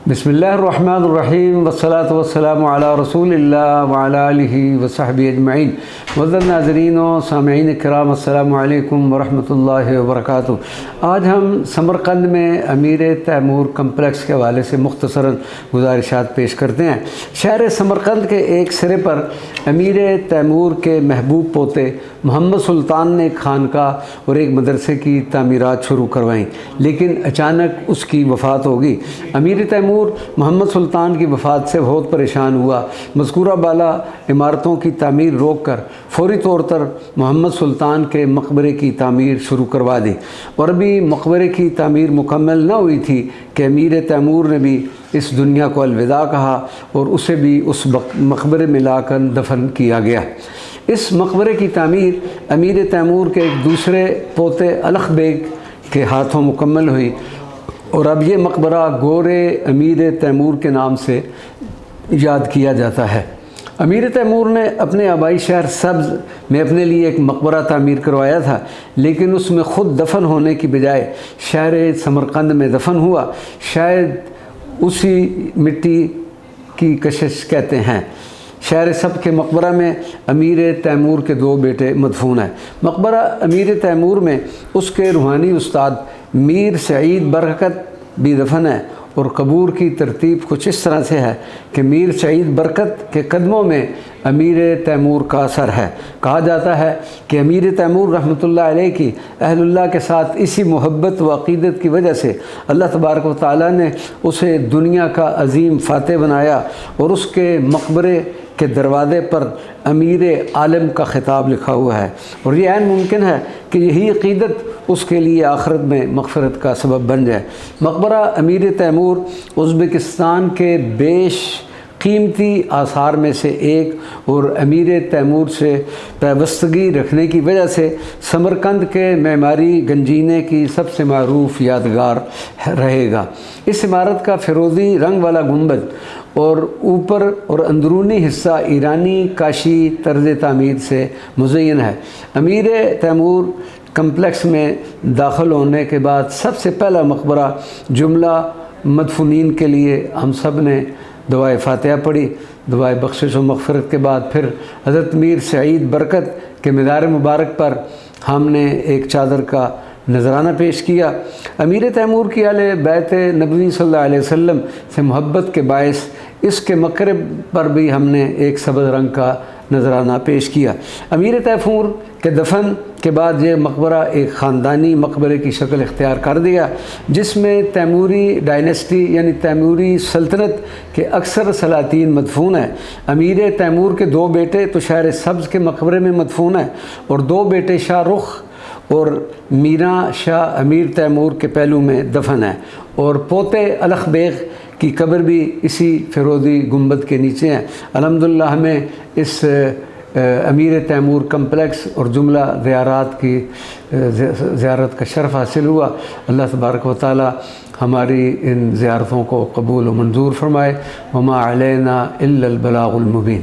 بسم اللہ الرحمن الرحیم والصلاۃ والسلام علی رسول اللہ وعلی آلہ وصحبہ اجمعین۔ معزز ناظرین و سامعین کرام، السلام علیکم ورحمۃ اللہ وبرکاتہ۔ آج ہم سمرقند میں امیر تیمور کمپلیکس کے حوالے سے مختصراً گزارشات پیش کرتے ہیں۔ شہر سمرقند کے ایک سرے پر امیر تیمور کے محبوب پوتے محمد سلطان نے ایک خانقاہ اور ایک مدرسے کی تعمیرات شروع کروائیں، لیکن اچانک اس کی وفات ہو گئی۔ امیر تیمور محمد سلطان کی وفات سے بہت پریشان ہوا۔ مذکورہ بالا عمارتوں کی تعمیر روک کر فوری طور پر محمد سلطان کے مقبرے کی تعمیر شروع کروا دی، اور ابھی مقبرے کی تعمیر مکمل نہ ہوئی تھی کہ امیر تیمور نے بھی اس دنیا کو الوداع کہا اور اسے بھی اس مقبرے میں لا کر دفن کیا گیا۔ اس مقبرے کی تعمیر امیر تیمور کے ایک دوسرے پوتے الخ بیگ کے ہاتھوں مکمل ہوئی، اور اب یہ مقبرہ گورے امیر تیمور کے نام سے یاد کیا جاتا ہے۔ امیر تیمور نے اپنے آبائی شہر سبز میں اپنے لیے ایک مقبرہ تعمیر کروایا تھا، لیکن اس میں خود دفن ہونے کی بجائے شہر سمرقند میں دفن ہوا۔ شاید اسی مٹی کی کشش کہتے ہیں۔ شہر سب کے مقبرہ میں امیر تیمور کے دو بیٹے مدفون ہیں۔ مقبرہ امیر تیمور میں اس کے روحانی استاد میر سعید برکت بھی دفن ہے، اور قبور کی ترتیب کچھ اس طرح سے ہے کہ میر سعید برکت کے قدموں میں امیر تیمور کا اثر ہے۔ کہا جاتا ہے کہ امیر تیمور رحمۃ اللہ علیہ کی اہل اللہ کے ساتھ اسی محبت و عقیدت کی وجہ سے اللہ تبارک و تعالیٰ نے اسے دنیا کا عظیم فاتح بنایا، اور اس کے مقبرے کے دروازے پر امیر عالم کا خطاب لکھا ہوا ہے، اور یہ عین ممکن ہے کہ یہی عقیدت اس کے لیے آخرت میں مغفرت کا سبب بن جائے۔ مقبرہ امیر تیمور ازبکستان کے بیش قیمتی آثار میں سے ایک، اور امیر تیمور سے پیوستگی رکھنے کی وجہ سے سمرقند کے معماری گنجینے کی سب سے معروف یادگار رہے گا۔ اس عمارت کا فیروزی رنگ والا گنبد اور اوپر اور اندرونی حصہ ایرانی کاشی طرز تعمیر سے مزین ہے۔ امیر تیمور کمپلیکس میں داخل ہونے کے بعد سب سے پہلا مقبرہ جملہ مدفونین کے لیے ہم سب نے دعائے فاتحہ پڑھی۔ دعائے بخشش و مغفرت کے بعد پھر حضرت میر سعید برکت کے مزار مبارک پر ہم نے ایک چادر کا نذرانہ پیش کیا۔ امیر تیمور کی اہل بیت نبوی صلی اللہ علیہ وسلم سے محبت کے باعث اس کے مقبرے پر بھی ہم نے ایک سبز رنگ کا نذرانہ پیش کیا۔ امیر تیمور کے دفن کے بعد یہ مقبرہ ایک خاندانی مقبرے کی شکل اختیار کر دیا، جس میں تیموری ڈائنیسٹی یعنی تیموری سلطنت کے اکثر سلاطین مدفون ہیں۔ امیر تیمور کے دو بیٹے تو شہر سبز کے مقبرے میں مدفون ہیں، اور دو بیٹے شاہ رخ اور میراں شاہ امیر تیمور کے پہلو میں دفن ہیں، اور پوتے الخ بیگ کی قبر بھی اسی فیروزی گنبد کے نیچے ہیں۔ الحمدللہ ہمیں اس امیر تیمور کمپلیکس اور جملہ زیارات کی زیارت کا شرف حاصل ہوا۔ اللہ تبارک و تعالی ہماری ان زیارتوں کو قبول و منظور فرمائے۔ وما علینا الا البلاغ المبین۔